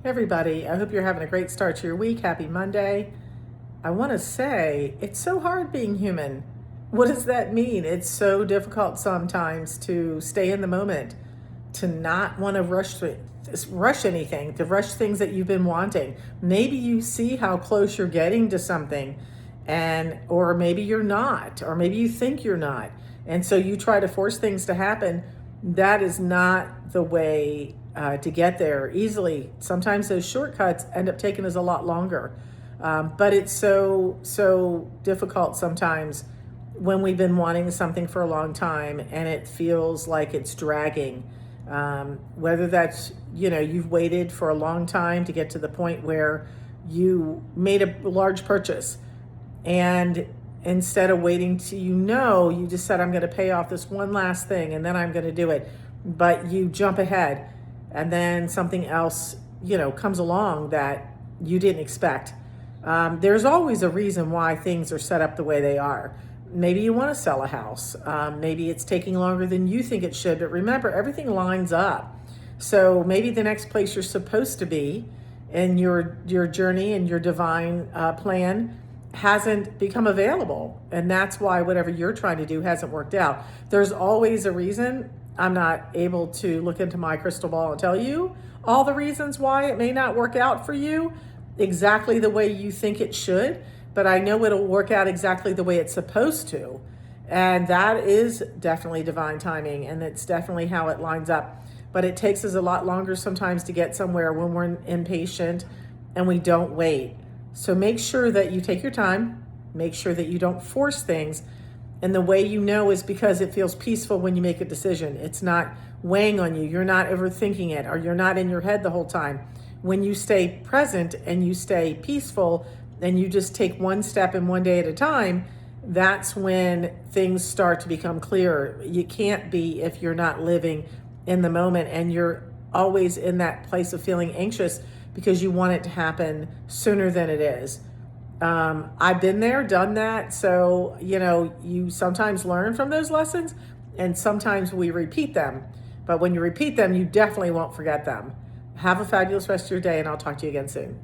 Hey everybody, I hope you're having a great start to your week. Happy Monday. I want to say it's so hard being human. What does that mean? It's so difficult sometimes to stay in the moment, to not want to rush anything, to rush things that you've been wanting. Maybe you see how close you're getting to something and or maybe you're not, or maybe you think you're not. And so you try to force things to happen. That is not the way to get there easily. Sometimes those shortcuts end up taking us a lot longer. But it's so difficult sometimes when we've been wanting something for a long time and it feels like it's dragging. Whether that's, you've waited for a long time to get to the point where you made a large purchase, and instead of waiting till you just said, I'm going to pay off this one last thing and then I'm going to do it. But you jump ahead and then something else, comes along that you didn't expect. There's always a reason why things are set up the way they are. Maybe you want to sell a house. Maybe it's taking longer than you think it should, but remember, everything lines up. So maybe the next place you're supposed to be in your journey and your divine plan hasn't become available. And that's why whatever you're trying to do hasn't worked out. There's always a reason. I'm not able to look into my crystal ball and tell you all the reasons why it may not work out for you exactly the way you think it should, but I know it'll work out exactly the way it's supposed to. And that is definitely divine timing, and it's definitely how it lines up. But it takes us a lot longer sometimes to get somewhere when we're impatient and we don't wait. So make sure that you take your time, make sure that you don't force things. And the way you know is because it feels peaceful when you make a decision. It's not weighing on you. You're not overthinking it, or you're not in your head the whole time. When you stay present and you stay peaceful and you just take one step and one day at a time, that's when things start to become clearer. You can't be if you're not living in the moment and you're always in that place of feeling anxious because you want it to happen sooner than it is. I've been there, done that. So, you sometimes learn from those lessons and sometimes we repeat them. But when you repeat them, you definitely won't forget them. Have a fabulous rest of your day, and I'll talk to you again soon.